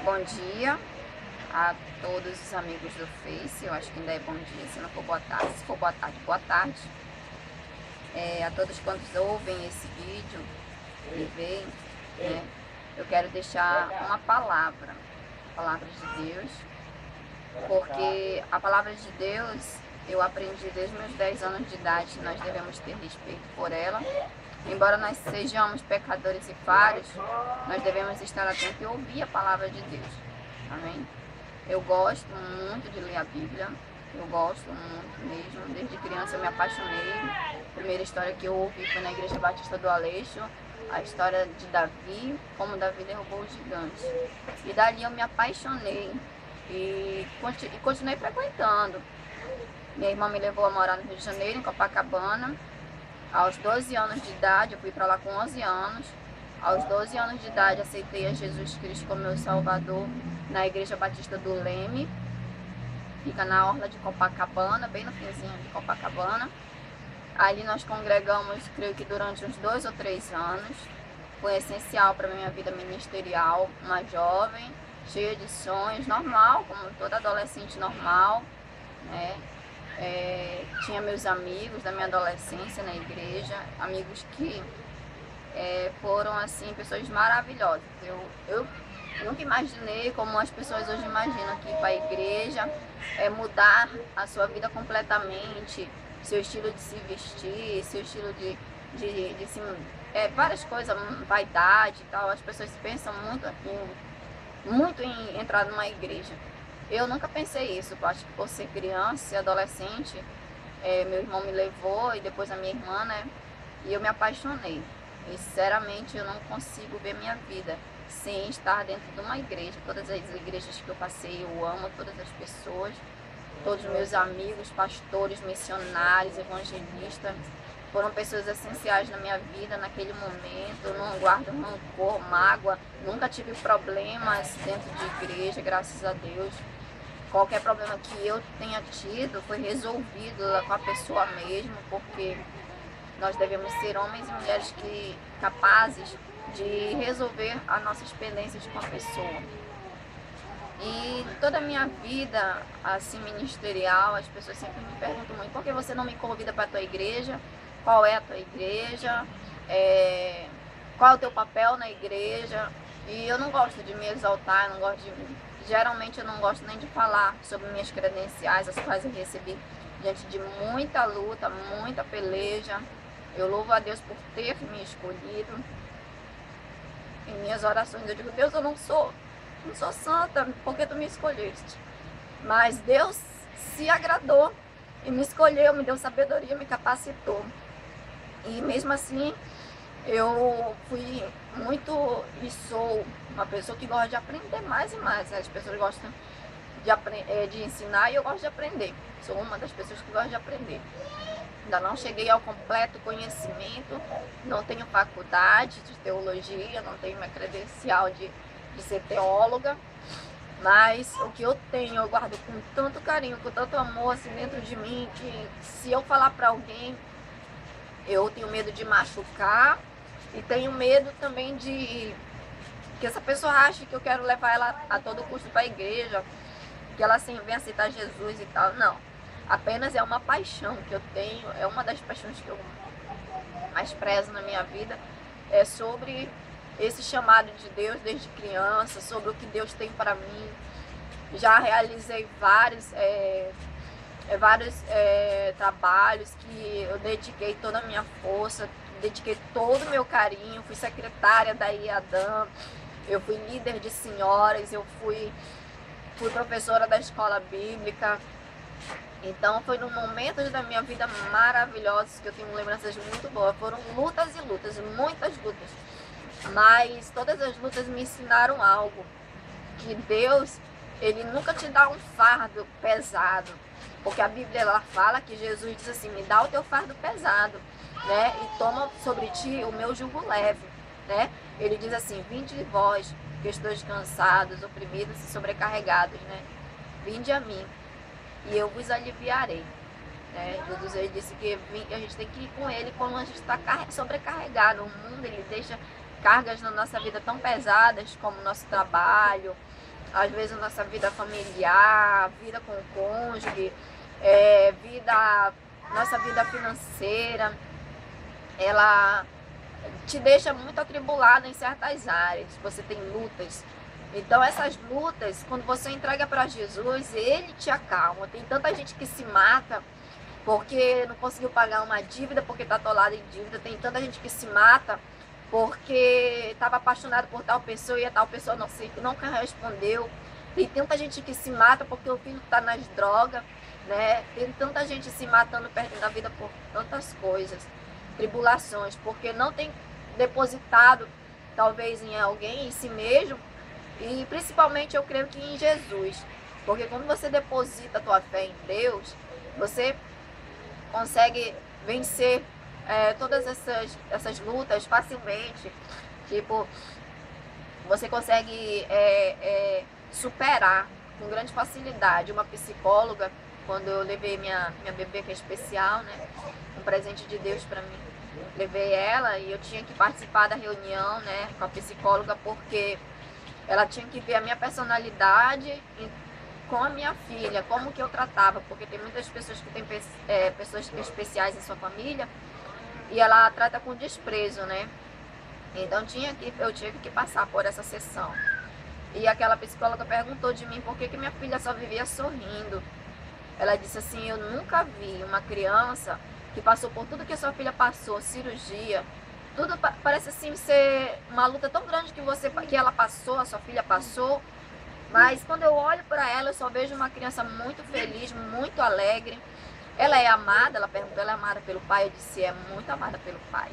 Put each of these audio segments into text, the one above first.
Bom dia a todos os amigos do Face, eu acho que ainda é bom dia, se não for boa tarde, se for boa tarde, boa tarde. A todos quantos ouvem esse vídeo e veem, né, eu quero deixar uma palavra de Deus, porque a palavra de Deus eu aprendi desde meus 10 anos de idade, nós devemos ter respeito por ela. Embora nós sejamos pecadores e falhos, nós devemos estar atentos e ouvir a palavra de Deus. Amém? Eu gosto muito de ler a Bíblia, eu gosto muito mesmo. Desde criança eu me apaixonei. A primeira história que eu ouvi foi na Igreja Batista do Aleixo, a história de Davi, como Davi derrubou os gigantes. E dali eu me apaixonei e continuei frequentando. Minha irmã me levou a morar no Rio de Janeiro, em Copacabana. Aos 12 anos de idade, eu fui para lá com 11 anos. Aos 12 anos de idade, aceitei a Jesus Cristo como meu Salvador na Igreja Batista do Leme. Fica na orla de Copacabana, bem no finzinho de Copacabana. Ali nós congregamos, creio que durante uns 2 ou 3 anos. Foi essencial para a minha vida ministerial, uma jovem, cheia de sonhos, normal, como toda adolescente normal, né? Tinha meus amigos da minha adolescência na igreja, amigos que foram assim pessoas maravilhosas. Eu nunca imaginei como as pessoas hoje imaginam que ir para a igreja é mudar a sua vida completamente, seu estilo de se vestir, seu estilo de se, várias coisas, vaidade e tal. As pessoas pensam muito em entrar numa igreja. Eu nunca pensei isso, eu acho que por ser criança e adolescente, meu irmão me levou e depois a minha irmã, né? E eu me apaixonei. E sinceramente eu não consigo ver minha vida sem estar dentro de uma igreja. Todas as igrejas que eu passei, eu amo todas as pessoas, todos os meus amigos, pastores, missionários, evangelistas, foram pessoas essenciais na minha vida naquele momento. Eu não guardo rancor, mágoa, nunca tive problemas dentro de igreja, graças a Deus. Qualquer problema que eu tenha tido foi resolvido com a pessoa mesmo, porque nós devemos ser homens e mulheres capazes de resolver as nossas pendências com a pessoa. E toda a minha vida, assim, ministerial, as pessoas sempre me perguntam muito: por que você não me convida para a tua igreja? Qual é a tua igreja? Qual é o teu papel na igreja? E eu não gosto de me exaltar, eu não gosto geralmente eu não gosto nem de falar sobre minhas credenciais, as quais eu recebi diante de muita luta, muita peleja. Eu louvo a Deus por ter me escolhido. Em minhas orações eu digo: Deus, eu não sou santa, porque tu me escolheste. Mas Deus se agradou e me escolheu, me deu sabedoria, me capacitou. E mesmo assim, eu fui muito e sou uma pessoa que gosta de aprender mais e mais. As pessoas gostam de ensinar e eu gosto de aprender. Sou uma das pessoas que gosta de aprender. Ainda não cheguei ao completo conhecimento, não tenho faculdade de teologia, não tenho minha credencial de ser teóloga, mas o que eu tenho eu guardo com tanto carinho, com tanto amor assim dentro de mim, que se eu falar para alguém, eu tenho medo de machucar e tenho medo também de que essa pessoa ache que eu quero levar ela a todo custo para a igreja, que ela assim venha aceitar Jesus e tal. Não, apenas é uma paixão que eu tenho, é uma das paixões que eu mais prezo na minha vida, é sobre esse chamado de Deus desde criança, sobre o que Deus tem para mim. Já realizei vários trabalhos que eu dediquei toda a minha força, dediquei todo o meu carinho. Fui secretária da IADAM, eu fui líder de senhoras, eu fui professora da escola bíblica. Então foi num momento da minha vida maravilhosos que eu tenho lembranças muito boas. Foram lutas e lutas, muitas lutas, mas todas as lutas me ensinaram algo, que Deus, Ele nunca te dá um fardo pesado, porque a Bíblia ela fala que Jesus diz assim: me dá o teu fardo pesado, né? E toma sobre ti o meu jugo leve, né? Ele diz assim: vinde vós que estáis cansados, oprimidos e sobrecarregados, né? Vinde a mim e eu vos aliviarei, né? Jesus ele disse que a gente tem que ir com Ele quando a gente está sobrecarregado. O mundo ele deixa cargas na nossa vida tão pesadas como o nosso trabalho, às vezes, nossa vida familiar, vida com o cônjuge, nossa vida financeira, ela te deixa muito atribulado em certas áreas. Você tem lutas. Então essas lutas, quando você entrega para Jesus, Ele te acalma. Tem tanta gente que se mata porque não conseguiu pagar uma dívida, porque está atolado em dívida. Tem tanta gente que se mata porque estava apaixonado por tal pessoa e a tal pessoa nunca respondeu. Tem tanta gente que se mata porque o filho está nas drogas, né? Tem tanta gente se matando, perdendo a vida por tantas coisas, tribulações, porque não tem depositado, talvez, em alguém, em si mesmo, e principalmente eu creio que em Jesus. Porque quando você deposita a tua fé em Deus, você consegue vencer todas essas lutas facilmente. Tipo, você consegue superar com grande facilidade. Uma psicóloga, quando eu levei minha bebê, que é especial, né, um presente de Deus para mim, levei ela e eu tinha que participar da reunião, né, com a psicóloga, porque ela tinha que ver a minha personalidade com a minha filha, como que eu tratava, porque tem muitas pessoas que têm pessoas especiais em sua família e ela trata com desprezo, né? Então eu tive que passar por essa sessão. E aquela psicóloga perguntou de mim por que minha filha só vivia sorrindo. Ela disse assim: eu nunca vi uma criança que passou por tudo que a sua filha passou, cirurgia, tudo parece assim ser uma luta tão grande que ela passou, a sua filha passou. Mas quando eu olho para ela, eu só vejo uma criança muito feliz, muito alegre. Ela é amada, ela perguntou, ela é amada pelo pai? Eu disse, é muito amada pelo pai.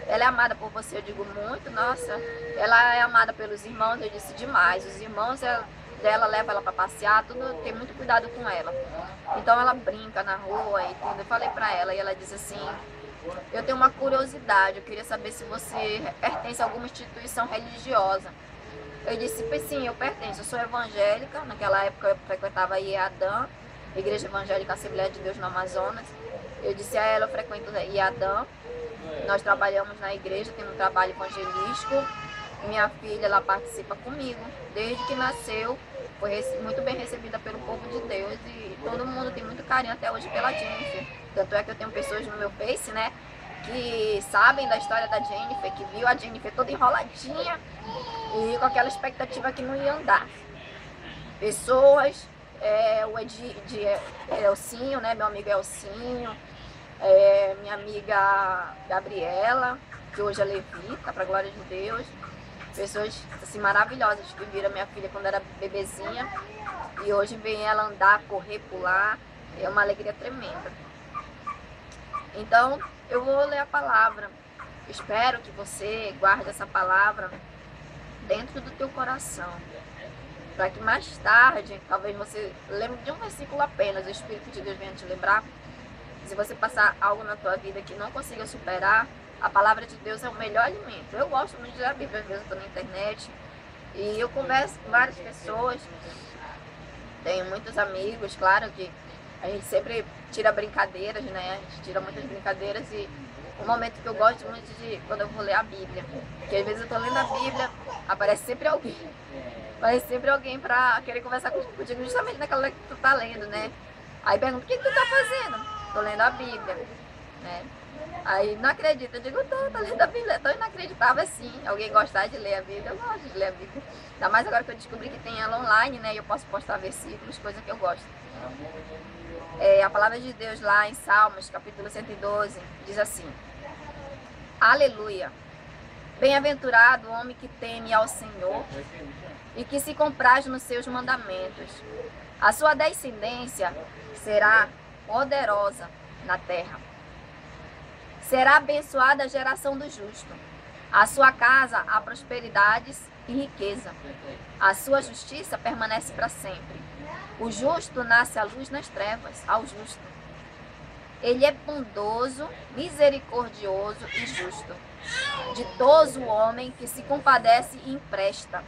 Ela é amada por você? Eu digo, muito, nossa. Ela é amada pelos irmãos? Eu disse, demais. Os irmãos dela levam ela para passear, tudo, tem muito cuidado com ela. Então ela brinca na rua e tudo. Eu falei para ela e ela diz assim: eu tenho uma curiosidade, eu queria saber se você pertence a alguma instituição religiosa. Eu disse, sim, eu pertenço, eu sou evangélica. Naquela época eu frequentava a IEADAM, Igreja Evangélica Assembleia de Deus no Amazonas. Eu disse a ela, eu frequento a IEADAM, nós trabalhamos na igreja, temos um trabalho evangelístico. Minha filha, ela participa comigo, desde que nasceu, foi muito bem recebida pelo povo de Deus e todo mundo tem muito carinho até hoje pela Jennifer. Tanto é que eu tenho pessoas no meu Face, né, que sabem da história da Jennifer, que viu a Jennifer toda enroladinha e com aquela expectativa que não ia andar. Pessoas, o Elcinho, né, meu amigo Elcinho, minha amiga Gabriela, que hoje é levita, para a glória de Deus. Pessoas assim maravilhosas que viram minha filha quando era bebezinha e hoje vem ela andar, correr, pular. É uma alegria tremenda. Então eu vou ler a palavra. Espero que você guarde essa palavra dentro do teu coração, para que mais tarde, talvez você lembre de um versículo apenas, o Espírito de Deus venha te lembrar. Se você passar algo na tua vida que não consiga superar, a palavra de Deus é o melhor alimento. Eu gosto muito de ler a Bíblia, às vezes eu estou na internet e eu converso com várias pessoas. Tenho muitos amigos, claro que a gente sempre tira brincadeiras, né? A gente tira muitas brincadeiras e um momento que eu gosto muito de quando eu vou ler a Bíblia. Porque às vezes eu estou lendo a Bíblia, aparece sempre alguém. Aparece sempre alguém para querer conversar contigo justamente naquela que tu tá lendo, né? Aí pergunta, o que tu tá fazendo? Tô lendo a Bíblia, né? Aí não acredita, eu digo, tô lendo a Bíblia, é tão inacreditável assim. Alguém gostar de ler a Bíblia, eu gosto de ler a Bíblia. Ainda mais agora que eu descobri que tem ela online, né? E eu posso postar versículos, coisa que eu gosto. A palavra de Deus lá em Salmos, capítulo 112, diz assim: aleluia! Bem-aventurado o homem que teme ao Senhor e que se compraz nos seus mandamentos. A sua descendência será poderosa na terra. Será abençoada a geração do justo. A sua casa há prosperidades e riqueza. A sua justiça permanece para sempre. O justo nasce a luz nas trevas, ao justo. Ele é bondoso, misericordioso e justo. Ditoso o homem que se compadece e empresta.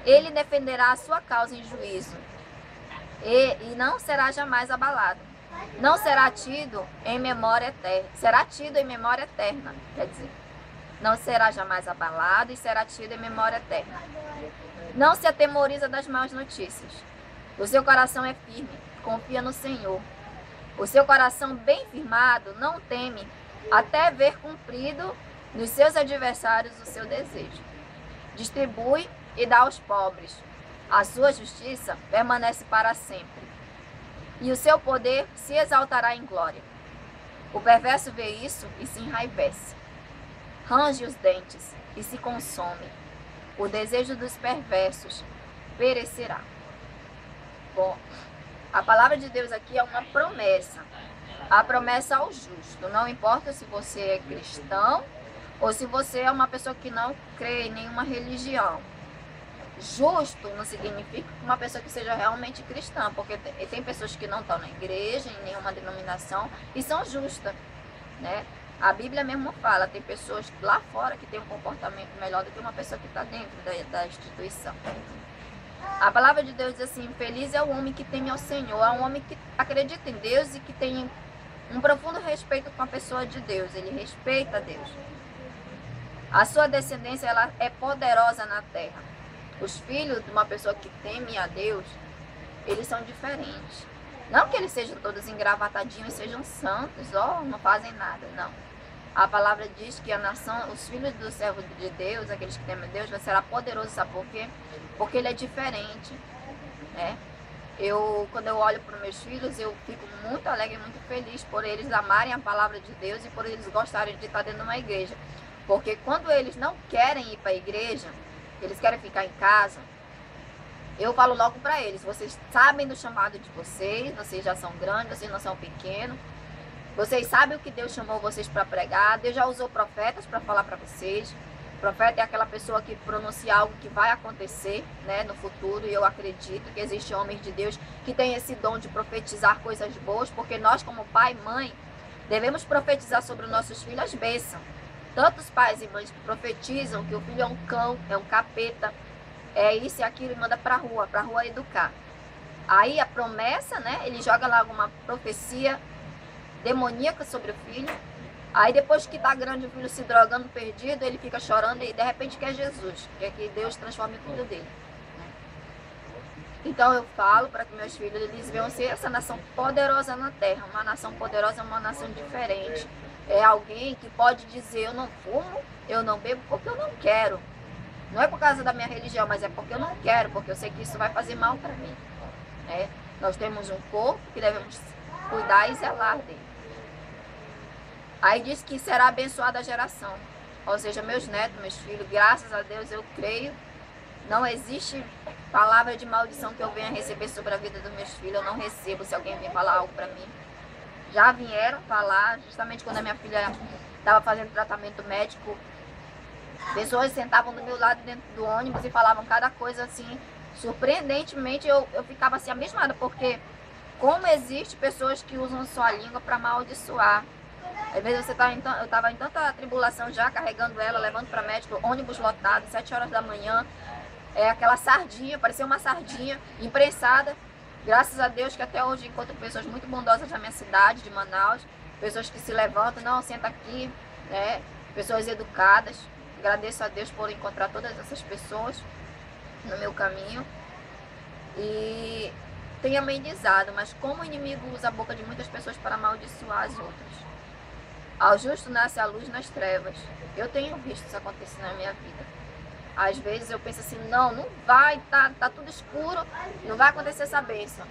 Ele defenderá a sua causa em juízo e não será jamais abalado. Não será tido em memória eterna. Será tido em memória eterna, quer dizer. não será jamais abalado e será tido em memória eterna. Não se atemoriza das más notícias. O seu coração é firme, confia no Senhor. O seu coração bem firmado não teme, até ver cumprido nos seus adversários o seu desejo. Distribui e dá aos pobres. A sua justiça permanece para sempre, e o seu poder se exaltará em glória. O perverso vê isso e se enraivece. Range os dentes e se consome. O desejo dos perversos perecerá. Bom, a palavra de Deus aqui é uma promessa. A promessa ao justo. Não importa se você é cristão ou se você é uma pessoa que não crê em nenhuma religião. Justo não significa uma pessoa que seja realmente cristã, porque tem pessoas que não estão na igreja, em nenhuma denominação, e são justas, né? A Bíblia mesmo fala, tem pessoas lá fora que têm um comportamento melhor do que uma pessoa que está dentro da instituição. A palavra de Deus diz assim: feliz é o homem que teme ao Senhor, é um homem que acredita em Deus e que tem um profundo respeito com a pessoa de Deus, ele respeita Deus. A sua descendência ela é poderosa na terra. Os filhos de uma pessoa que teme a Deus, eles são diferentes. Não que eles sejam todos engravatadinhos e sejam santos, não fazem nada, não. A palavra diz que a nação, os filhos do servo de Deus, aqueles que temem a Deus, será poderoso, sabe por quê? Porque ele é diferente, né? Quando eu olho para os meus filhos, eu fico muito alegre, muito feliz por eles amarem a palavra de Deus e por eles gostarem de estar dentro de uma igreja. Porque quando eles não querem ir para a igreja, eles querem ficar em casa, eu falo logo para eles: vocês sabem do chamado de vocês já são grandes, vocês não são pequenos, vocês sabem o que Deus chamou vocês para pregar, Deus já usou profetas para falar para vocês. O profeta é aquela pessoa que pronuncia algo que vai acontecer, né, no futuro, e eu acredito que existem homens de Deus que têm esse dom de profetizar coisas boas, porque nós, como pai e mãe, devemos profetizar sobre os nossos filhos as bênçãos. Tantos pais e mães que profetizam que o filho é um cão, é um capeta, é isso e aquilo, e manda para a rua educar. Aí a promessa, né, ele joga lá alguma profecia demoníaca sobre o filho. Aí depois que tá grande, o filho se drogando, perdido, ele fica chorando e de repente quer Jesus, quer que Deus transforme o filho dele. Então eu falo para que meus filhos eles venham ser essa nação poderosa na terra. Uma nação poderosa é uma nação diferente. É alguém que pode dizer: eu não fumo, eu não bebo porque eu não quero. Não é por causa da minha religião, mas é porque eu não quero, porque eu sei que isso vai fazer mal para mim. Nós temos um corpo que devemos cuidar e zelar dele. Aí diz que será abençoada a geração. Ou seja, meus netos, meus filhos, graças a Deus eu creio. Não existe palavra de maldição que eu venha receber sobre a vida dos meus filhos. Eu não recebo se alguém vir falar algo para mim. Já vieram falar, justamente quando a minha filha estava fazendo tratamento médico, pessoas sentavam do meu lado dentro do ônibus e falavam cada coisa assim. Surpreendentemente eu ficava assim abismada, porque como existe pessoas que usam sua língua para amaldiçoar. Às vezes eu estava em tanta tribulação já, carregando ela, levando para médico, ônibus lotado, 7 horas da manhã, aquela sardinha, parecia uma sardinha, imprensada. Graças a Deus que até hoje encontro pessoas muito bondosas da minha cidade, de Manaus, pessoas que se levantam, não, senta aqui, né? Pessoas educadas. Agradeço a Deus por encontrar todas essas pessoas no meu caminho. E tenho amenizado, mas como o inimigo usa a boca de muitas pessoas para amaldiçoar as outras. Ao justo nasce a luz nas trevas. Eu tenho visto isso acontecer na minha vida. Às vezes eu penso assim: não vai, tá tudo escuro, não vai acontecer essa bênção.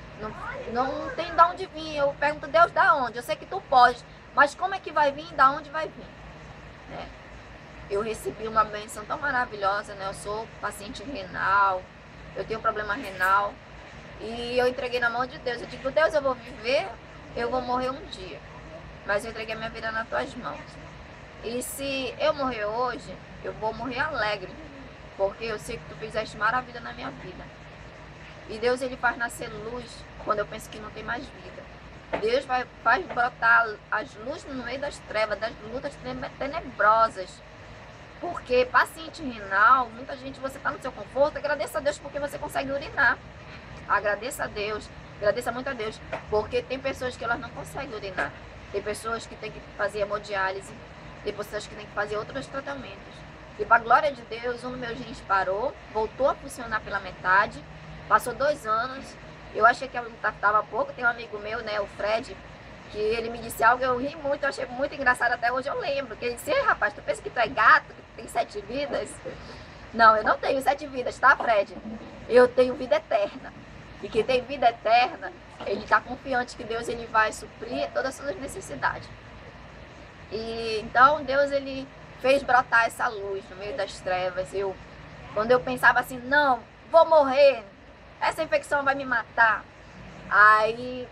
Não tem de onde vir. Eu pergunto: Deus, da onde? Eu sei que tu pode, mas como é que vai vir? Da onde vai vir? Eu recebi uma bênção tão maravilhosa, né? Eu sou paciente renal, eu tenho problema renal, e eu entreguei na mão de Deus. Eu digo: Deus, eu vou viver, eu vou morrer um dia, mas eu entreguei minha vida nas tuas mãos. E se eu morrer hoje, eu vou morrer alegre, porque eu sei que tu fizeste maravilha na minha vida. E Deus, ele faz nascer luz quando eu penso que não tem mais vida. Deus faz brotar as luzes no meio das trevas, das lutas tenebrosas. Porque paciente renal, muita gente, você está no seu conforto, agradeça a Deus porque você consegue urinar. Agradeça a Deus, agradeça muito a Deus, porque tem pessoas que elas não conseguem urinar. Tem pessoas que têm que fazer hemodiálise, Depois você acha que tem que fazer outros tratamentos. E para a glória de Deus, um dos meus rins parou, voltou a funcionar pela metade, passou 2 anos. Eu achei que estava pouco. Tem um amigo meu, né, o Fred, que ele me disse algo, eu ri muito, eu achei muito engraçado, até hoje eu lembro. Que ele disse: "Ei, rapaz, tu pensa que tu é gato, que tu tem 7 vidas?" Não, eu não tenho 7 vidas, tá, Fred? Eu tenho vida eterna. E quem tem vida eterna, ele está confiante que Deus ele vai suprir todas as suas necessidades. E então Deus ele fez brotar essa luz no meio das trevas. Quando eu pensava assim, não, vou morrer, essa infecção vai me matar. Aí,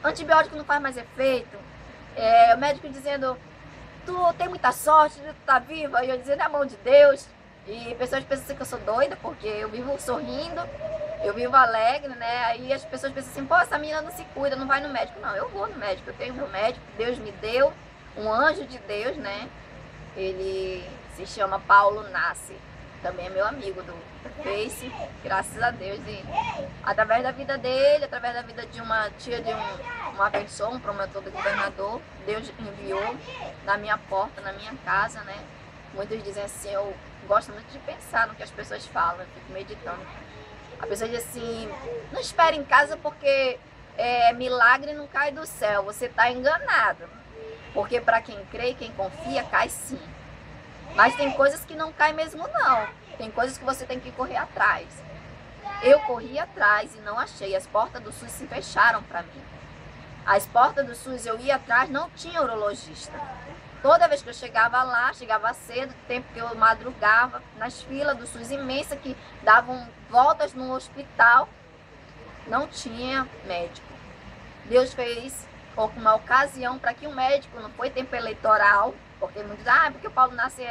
antibiótico não faz mais efeito. O médico dizendo, tu tem muita sorte, tu tá viva. E eu dizendo, é a mão de Deus. E pessoas pensam que eu sou doida, porque eu vivo sorrindo, eu vivo alegre, né? Aí as pessoas pensam assim, pô, essa menina não se cuida, não vai no médico. Não, eu vou no médico, eu tenho meu médico, Deus me deu, um anjo de Deus, né? Ele se chama Paulo Nassi, também é meu amigo do Face, graças a Deus. E através da vida dele, através da vida de uma tia de uma pessoa, um promotor do governador, Deus enviou na minha porta, na minha casa, né? Muitos dizem assim, eu gosto muito de pensar no que as pessoas falam, eu fico meditando. A pessoa diz assim, não espere em casa porque milagre não cai do céu, você está enganado. Porque para quem crê e quem confia, cai sim. Mas tem coisas que não caem mesmo não. Tem coisas que você tem que correr atrás. Eu corri atrás e não achei. As portas do SUS se fecharam para mim. As portas do SUS eu ia atrás, não tinha urologista. Toda vez que eu chegava lá, chegava cedo, tempo que eu madrugava, nas filas do SUS imensa que davam voltas no hospital, não tinha médico. Deus fez uma ocasião para que um médico, não foi tempo eleitoral, porque muitos dizem, porque o Paulo Nassi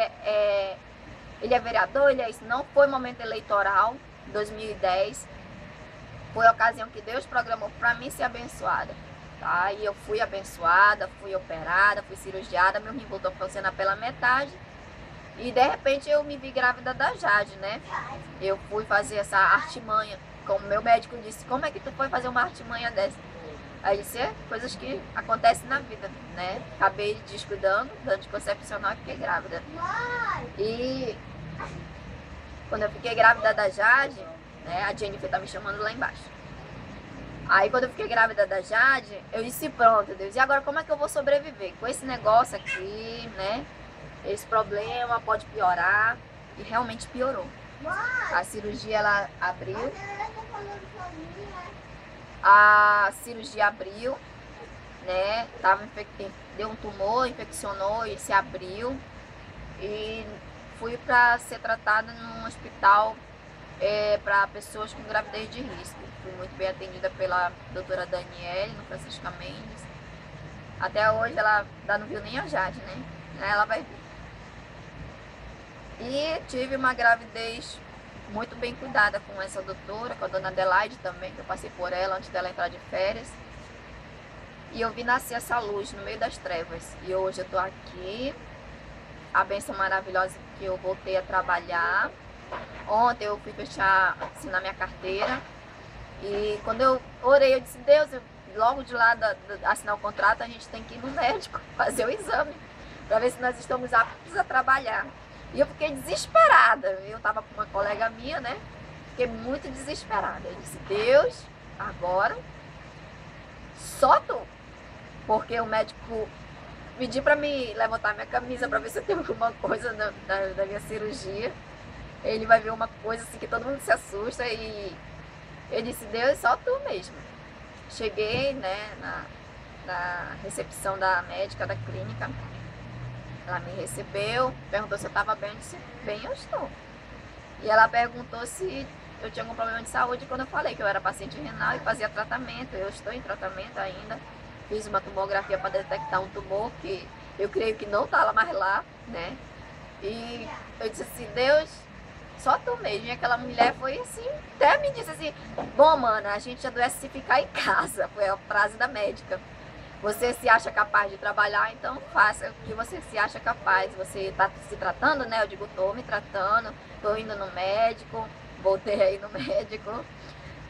ele é vereador, ele é isso. Não foi momento eleitoral, 2010, foi a ocasião que Deus programou para mim ser abençoada. Tá? E eu fui abençoada, fui operada, fui cirurgiada, meu rim voltou a funcionar pela metade. E de repente eu me vi grávida da Jade, né? Eu fui fazer essa artimanha, como meu médico disse, como é que tu foi fazer uma artimanha dessa? Aí disse, coisas que acontecem na vida, né? Acabei descuidando do anticoncepcional e fiquei grávida. E quando eu fiquei grávida da Jade, né? A Jennifer tá me chamando lá embaixo. Aí quando eu fiquei grávida da Jade, eu disse, pronto, Deus, e agora como é que eu vou sobreviver? Com esse negócio aqui, né? Esse problema pode piorar. E realmente piorou. A cirurgia, ela abriu. A cirurgia abriu, né? Deu um tumor, infeccionou e se abriu. E fui para ser tratada num hospital para pessoas com gravidez de risco. Fui muito bem atendida pela doutora Daniele, no Francisca Mendes. Até hoje ela ainda não viu nem a Jade, né? Ela vai vir. E tive uma gravidez muito bem cuidada com essa doutora, com a dona Adelaide também, que eu passei por ela antes dela entrar de férias. E eu vi nascer essa luz no meio das trevas. E hoje eu tô aqui, a bênção maravilhosa que eu voltei a trabalhar. Ontem eu fui assinar minha carteira. E quando eu orei, eu disse, Deus, logo de lá assinar o contrato, a gente tem que ir no médico, fazer o exame, para ver se nós estamos aptos a trabalhar. E eu fiquei desesperada. Eu tava com uma colega minha, né? Fiquei muito desesperada. Eu disse, Deus, agora só tu. Porque o médico pediu para me levantar minha camisa para ver se eu tenho alguma coisa da minha cirurgia. Ele vai ver uma coisa assim que todo mundo se assusta. E eu disse, Deus, só tu mesmo. Cheguei, né, na recepção da médica da clínica. Ela me recebeu, perguntou se eu estava bem, eu disse, bem, eu estou. E ela perguntou se eu tinha algum problema de saúde, quando eu falei que eu era paciente renal e fazia tratamento. Eu estou em tratamento ainda. Fiz uma tomografia para detectar um tumor que eu creio que não está mais lá, né? E eu disse assim, Deus, só tu mesmo. E aquela mulher foi assim, até me disse assim, bom, mana, a gente adoece se ficar em casa. Foi a frase da médica. Você se acha capaz de trabalhar, então faça o que você se acha capaz. Você está se tratando, né? Eu digo, estou me tratando, estou indo no médico, voltei aí no médico.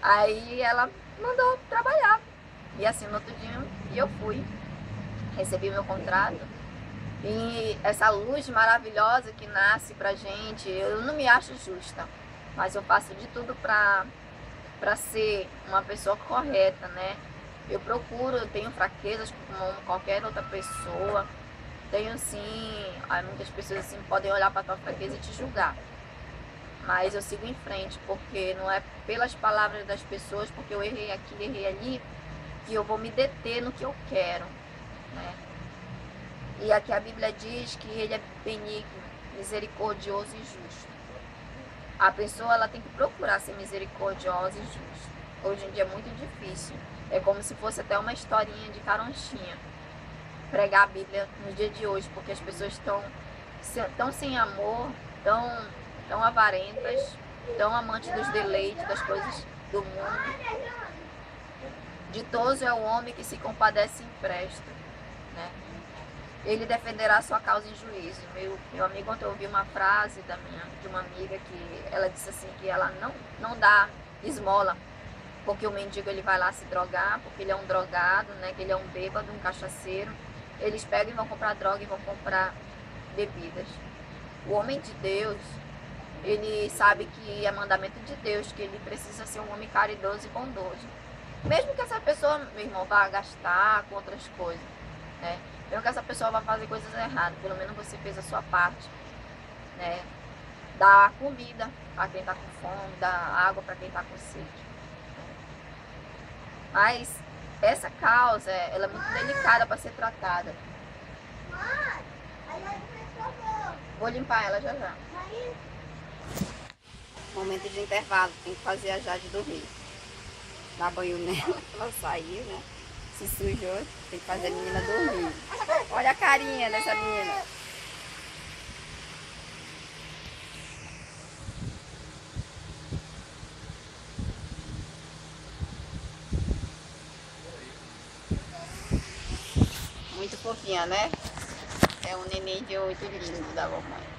Aí ela mandou trabalhar. E assim, no outro dia, eu fui. Recebi meu contrato. E essa luz maravilhosa que nasce pra gente, eu não me acho justa, mas eu faço de tudo pra ser uma pessoa correta, né? Eu procuro, eu tenho fraquezas como qualquer outra pessoa. Tenho sim, aí muitas pessoas assim podem olhar para tua fraqueza e te julgar. Mas eu sigo em frente, porque não é pelas palavras das pessoas, porque eu errei aqui, errei ali, que eu vou me deter no que eu quero, né? E aqui a Bíblia diz que ele é benigno, misericordioso e justo. A pessoa ela tem que procurar ser misericordiosa e justa. Hoje em dia é muito difícil. É como se fosse até uma historinha de caronchinha pregar a Bíblia no dia de hoje, porque as pessoas estão tão sem amor, tão avarentas, tão amantes dos deleites, das coisas do mundo. Ditoso é o homem que se compadece e empresta, né? Ele defenderá a sua causa em juízo. Meu amigo, ontem eu ouvi uma frase de uma amiga que ela disse assim, que ela não dá esmola, porque o mendigo ele vai lá se drogar, porque ele é um drogado, né? Que ele é um bêbado, um cachaceiro. Eles pegam e vão comprar droga e vão comprar bebidas. O homem de Deus, ele sabe que é mandamento de Deus, que ele precisa ser um homem caridoso e bondoso. Mesmo que essa pessoa, meu irmão, vá gastar com outras coisas, né? Mesmo que essa pessoa vá fazer coisas erradas, pelo menos você fez a sua parte, né? Dá comida para quem está com fome, dá água para quem está com sede. Mas essa causa, ela é muito delicada para ser tratada. Vou limpar ela já já. Momento de intervalo, tem que fazer a Jade dormir. Dar banho nela, ela saiu, né? Se sujou, tem que fazer a menina dormir. Olha a carinha dessa menina. Muito fofinha, né? É um neném de 8 lindo da mamãe.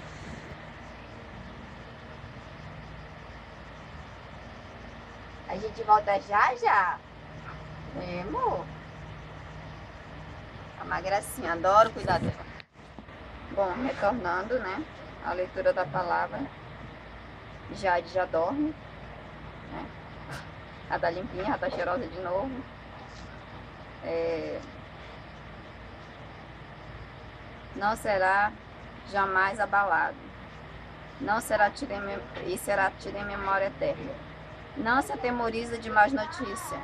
A gente volta já já. É, amor. É uma gracinha, adoro cuidar dela. Bom, retornando, né? A leitura da palavra. Jade já dorme, né? Ela tá limpinha, ela tá cheirosa de novo. Não será jamais abalado. Não será tido e será tido em memória eterna. Não se atemoriza de más notícia.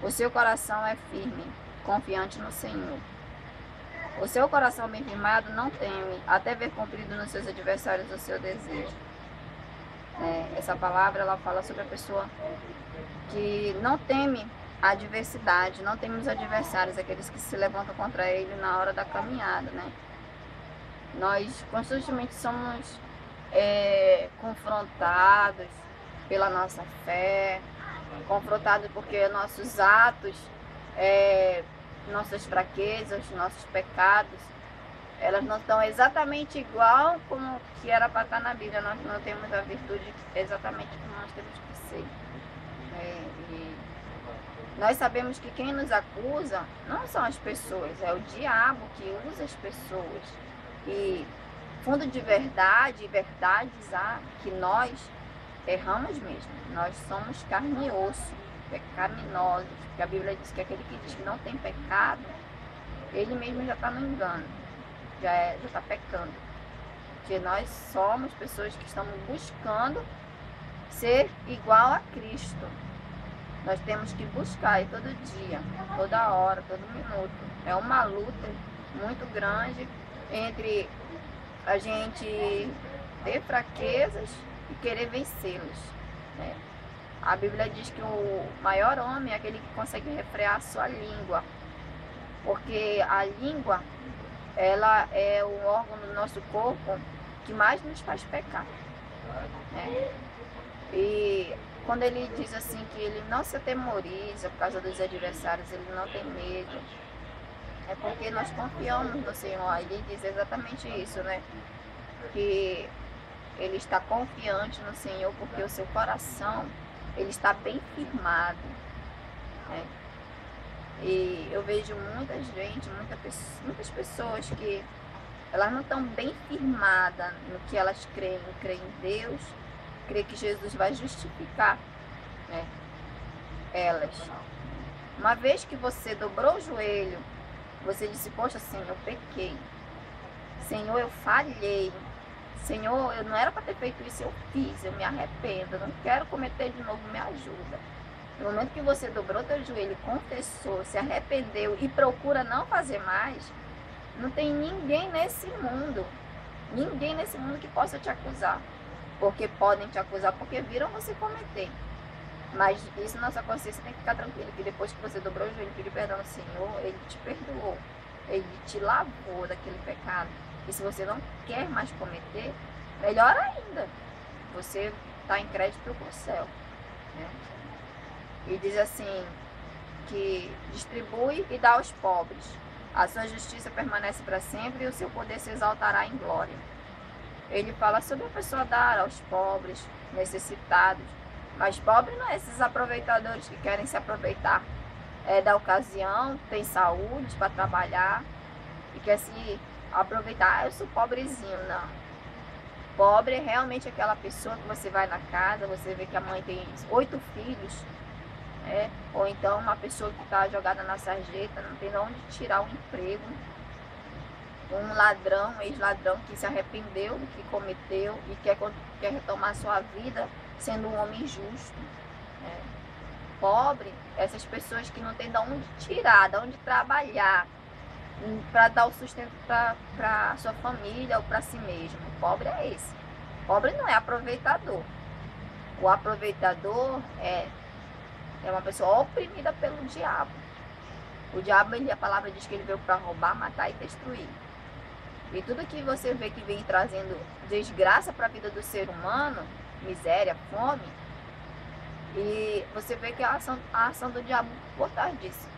O seu coração é firme, confiante no Senhor. O seu coração bem firmado não teme, até ver cumprido nos seus adversários o seu desejo. Essa palavra ela fala sobre a pessoa que não teme a adversidade, não teme os adversários, aqueles que se levantam contra ele na hora da caminhada, né? Nós constantemente somos confrontados pela nossa fé, confrontados porque nossos atos, nossas fraquezas, nossos pecados, elas não estão exatamente igual como que era para estar na Bíblia. Nós não temos a virtude exatamente como nós temos que ser. E nós sabemos que quem nos acusa não são as pessoas, é o diabo que usa as pessoas. E fundo de verdade, verdades há que nós erramos mesmo. Nós somos carne e osso, pecaminosos. Porque a Bíblia diz que aquele que diz que não tem pecado, ele mesmo já está no engano, já está pecando. Porque nós somos pessoas que estamos buscando ser igual a Cristo. Nós temos que buscar todo dia, toda hora, todo minuto. É uma luta muito grande entre a gente ter fraquezas e querer vencê-las, né? A Bíblia diz que o maior homem é aquele que consegue refrear a sua língua, porque a língua ela é o órgão do nosso corpo que mais nos faz pecar, né? E quando ele diz assim que ele não se atemoriza por causa dos adversários, ele não tem medo, é porque nós confiamos no Senhor. Ele diz exatamente isso, né? Que ele está confiante no Senhor porque o seu coração ele está bem firmado, né? E eu vejo muita gente, muitas pessoas que elas não estão bem firmadas no que elas creem em Deus, creem que Jesus vai justificar, né, elas. Uma vez que você dobrou o joelho, você disse, poxa, Senhor, eu pequei. Senhor, eu falhei. Senhor, eu não era para ter feito isso, eu fiz, eu me arrependo, eu não quero cometer de novo, me ajuda. No momento que você dobrou teu joelho, confessou, se arrependeu e procura não fazer mais, não tem ninguém nesse mundo que possa te acusar. Porque podem te acusar porque viram você cometer. Mas isso na sua consciência tem que ficar tranquilo, que depois que você dobrou o joelho e pediu perdão ao Senhor, Ele te perdoou, Ele te lavou daquele pecado. E se você não quer mais cometer, melhor ainda, você está em crédito com o céu, né? E diz assim, que distribui e dá aos pobres. A sua justiça permanece para sempre e o seu poder se exaltará em glória. Ele fala sobre a pessoa dar aos pobres, necessitados. Mas pobre não é esses aproveitadores que querem se aproveitar da ocasião, tem saúde para trabalhar e quer se aproveitar. Eu sou pobrezinho, não. Pobre é realmente aquela pessoa que você vai na casa, você vê que a mãe tem 8 filhos, ou então uma pessoa que está jogada na sarjeta, não tem de onde tirar um emprego. Um ladrão, um ex-ladrão que se arrependeu do que cometeu e quer retomar sua vida sendo um homem justo. Pobre, essas pessoas que não tem de onde tirar, de onde trabalhar para dar o sustento para sua família ou para si mesmo. Pobre é esse. Pobre não é aproveitador. O aproveitador é uma pessoa oprimida pelo diabo. O diabo, a palavra diz que ele veio para roubar, matar e destruir. E tudo que você vê que vem trazendo desgraça para a vida do ser humano, miséria, fome, e você vê que a ação do diabo por trás disso.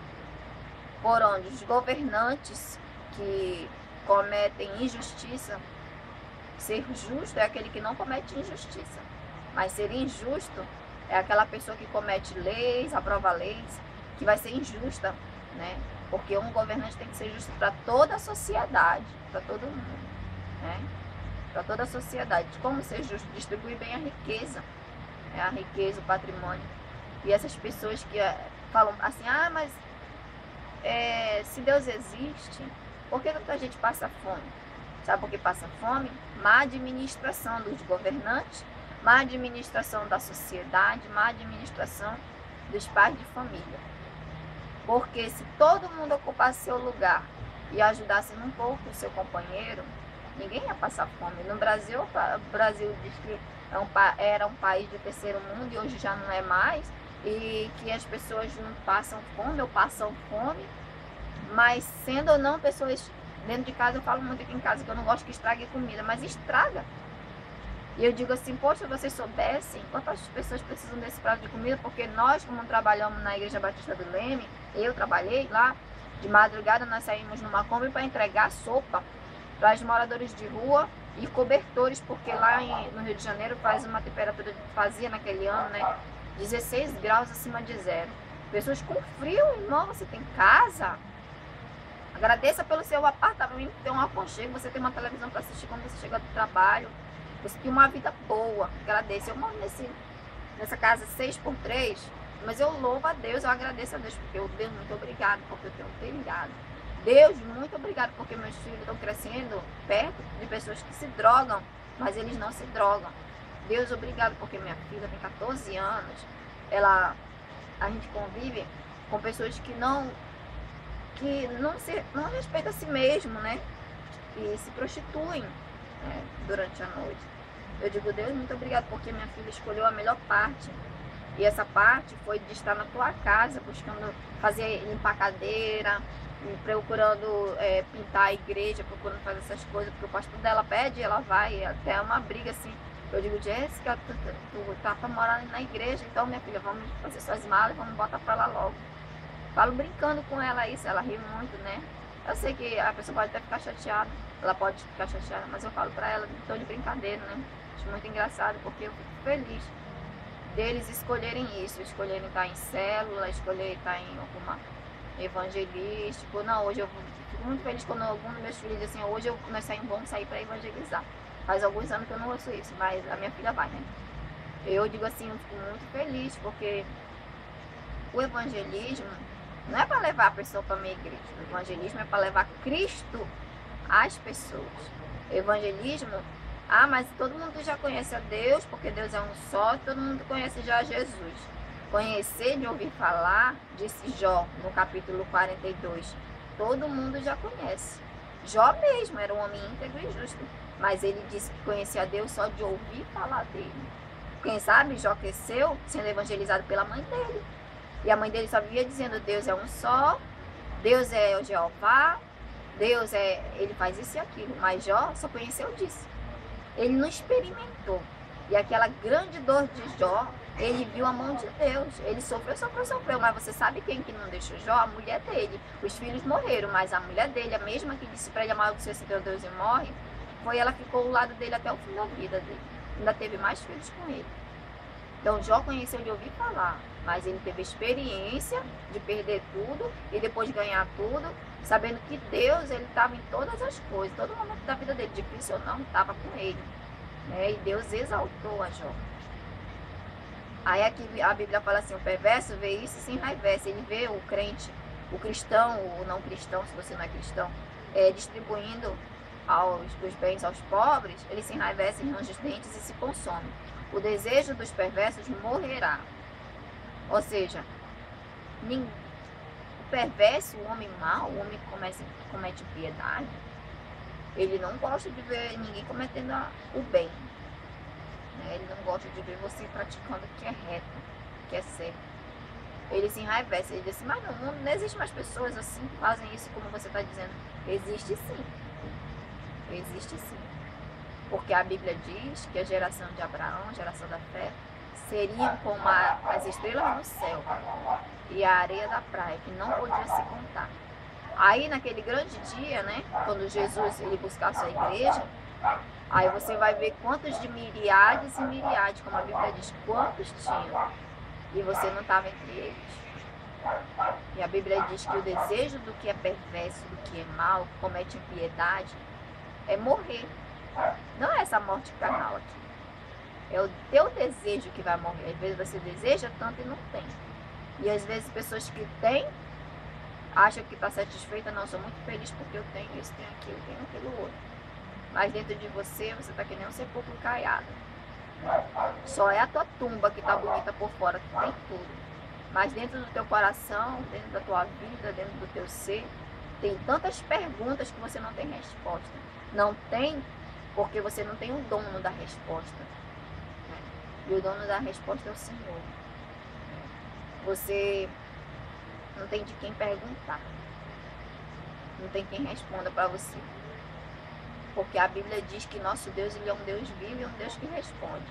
Por onde os governantes que cometem injustiça, ser justo é aquele que não comete injustiça, mas ser injusto é aquela pessoa que comete leis, aprova leis, que vai ser injusta, né? Porque um governante tem que ser justo para toda a sociedade, para todo mundo, né? Para toda a sociedade. Como ser justo? Distribuir bem a riqueza, a riqueza, o patrimônio. E essas pessoas que falam assim, mas se Deus existe, por que tanta gente passa fome? Sabe por que passa fome? Má administração dos governantes, má administração da sociedade, má administração dos pais de família. Porque se todo mundo ocupasse seu lugar e ajudasse um pouco o seu companheiro, ninguém ia passar fome. No Brasil, o Brasil diz que era um país de terceiro mundo e hoje já não é mais, e que as pessoas não passam fome ou passam fome, mas sendo ou não pessoas dentro de casa, eu falo muito aqui em casa que eu não gosto que estrague comida, mas estraga. E eu digo assim, poxa, vocês soubessem quantas pessoas precisam desse prato de comida, porque nós, como trabalhamos na Igreja Batista do Leme, eu trabalhei lá, de madrugada nós saímos numa Kombi para entregar sopa para os moradores de rua e cobertores, porque lá no Rio de Janeiro faz uma temperatura, fazia naquele ano, né, 16 graus acima de zero. Pessoas com frio, irmão, você tem casa? Agradeça pelo seu apartamento, tem um aconchego, você tem uma televisão para assistir quando você chega do trabalho. Você tem uma vida boa, agradeço. Eu moro nessa casa 6x3, mas eu louvo a Deus, eu agradeço a Deus, porque eu Deus, muito obrigado, porque eu tenho um telhado. Deus, muito obrigado, porque meus filhos estão crescendo perto de pessoas que se drogam, mas eles não se drogam. Deus, obrigado, porque minha filha tem 14 anos, a gente convive com pessoas que não respeitam a si mesmo, né? E se prostituem durante a noite. Eu digo, Deus, muito obrigado, porque minha filha escolheu a melhor parte. E essa parte foi de estar na tua casa, buscando limpar cadeira, procurando pintar a igreja, procurando fazer essas coisas, porque o pastor dela pede, ela vai, até uma briga assim. Eu digo, Jéssica, tu tá pra morar na igreja, então minha filha, vamos fazer suas malas, vamos botar pra lá logo. Falo brincando com ela isso, ela ri muito, né? Eu sei que a pessoa pode até ficar chateada, ela pode ficar chateada, mas eu falo pra ela em tom de brincadeira, né? Acho muito engraçado, porque eu fico feliz deles escolherem isso, escolherem estar em célula, escolherem estar em alguma evangelístico. Não, hoje eu fico muito feliz quando algum dos meus filhos diz assim, hoje vamos sair para evangelizar. Faz alguns anos que eu não ouço isso, mas a minha filha vai, né? Eu digo assim, eu fico muito feliz, porque o evangelismo não é para levar a pessoa para a minha igreja. O evangelismo é para levar Cristo às pessoas. O evangelismo, mas todo mundo já conhece a Deus, porque Deus é um só, todo mundo conhece já Jesus. Conhecer de ouvir falar, disse Jó, no capítulo 42. Todo mundo já conhece. Jó mesmo era um homem íntegro e justo, mas ele disse que conhecia a Deus só de ouvir falar dele. Quem sabe Jó cresceu sendo evangelizado pela mãe dele. E a mãe dele só vivia dizendo, Deus é um só, Deus é o Jeová, Deus é... ele faz isso e aquilo. Mas Jó só conheceu disso. Ele não experimentou. E aquela grande dor de Jó, ele viu a mão de Deus. Ele sofreu. Mas você sabe quem que não deixou Jó? A mulher dele. Os filhos morreram, mas a mulher dele, a mesma que disse para ele, amaldiçoe esse teu Deus e morre, ela ficou ao lado dele até o fim da vida dele. Ainda teve mais filhos com ele. Então Jó conheceu de ouvir falar, mas ele teve experiência de perder tudo e depois ganhar tudo, sabendo que Deus, ele estava em todas as coisas, todo momento da vida dele, difícil ou não, estava com ele, né? E Deus exaltou a Jó. Aí aqui a Bíblia fala assim, o perverso vê isso e se enraivece. Ele vê o crente, o cristão, o não cristão, se você não é cristão, distribuindo os bens aos pobres, ele se enraivece, range os dentes e se consome. O desejo dos perversos morrerá. Ou seja, o perverso, o homem mau, o homem que comete impiedade, ele não gosta de ver ninguém cometendo o bem. Ele não gosta de ver você praticando o que é reto, o que é certo. Ele se enraivece, ele diz assim, mas no mundo não existe mais pessoas assim que fazem isso como você está dizendo. Existe sim. Existe sim. Porque a Bíblia diz que a geração de Abraão, a geração da fé, seriam como as estrelas no céu e a areia da praia, que não podia se contar. Aí naquele grande dia, né, quando Jesus ele buscar a sua igreja, aí você vai ver quantos de miriades e miriades, como a Bíblia diz, quantos tinham. E você não estava entre eles. E a Bíblia diz que o desejo do que é perverso, do que é mal, que comete impiedade, é morrer. Não é essa morte carnal aqui. É o teu desejo que vai morrer. Às vezes você deseja tanto e não tem. E às vezes pessoas que têm, acham que está satisfeita. Não, sou muito feliz porque eu tenho isso, tenho aquilo, tenho aquilo outro. Mas dentro de você está que nem um sepulcro caiado. Só é a tua tumba que está bonita por fora, que tem tudo. Mas dentro do teu coração, dentro da tua vida, dentro do teu ser, tem tantas perguntas que você não tem resposta. Não tem porque você não tem o dono da resposta. E o dono da resposta é o Senhor. Você não tem de quem perguntar. Não tem quem responda para você. Porque a Bíblia diz que nosso Deus, ele é um Deus vivo e um Deus que responde.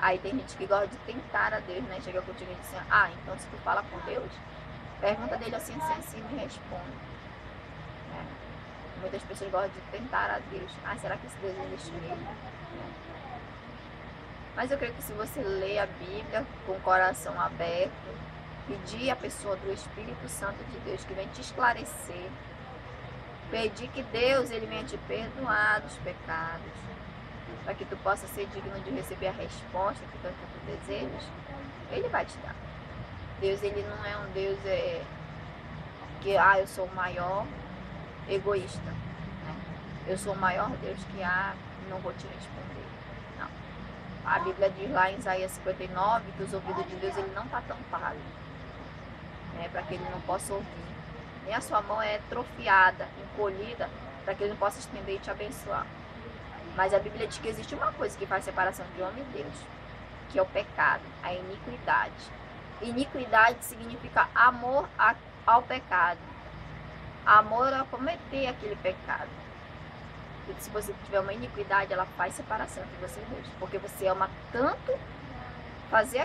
Aí tem gente que gosta de tentar a Deus, né? Chega contigo e diz assim, então se tu fala com Deus, pergunta dele assim, sensível e responde. Muitas pessoas gostam de tentar a Deus. Será que esse Deus existe mesmo? Mas eu creio que se você ler a Bíblia com o coração aberto, pedir a pessoa do Espírito Santo de Deus que vem te esclarecer, pedir que Deus ele venha te perdoar dos pecados, para que tu possa ser digno de receber a resposta que tanto tu desejas, ele vai te dar. Deus ele não é um Deus que eu sou o maior egoísta, né? Eu sou o maior Deus que há, não vou te responder. Não. A Bíblia diz lá em Isaías 59 que os ouvidos de Deus ele não está tampado, né? Para que ele não possa ouvir. Nem a sua mão é atrofiada, encolhida, para que ele não possa estender e te abençoar. Mas a Bíblia diz que existe uma coisa que faz separação de homem e Deus, que é o pecado, a iniquidade. Iniquidade significa amor ao pecado. Amor a cometer aquele pecado. E se você tiver uma iniquidade, ela faz separação entre você e Deus. Porque você ama tanto fazer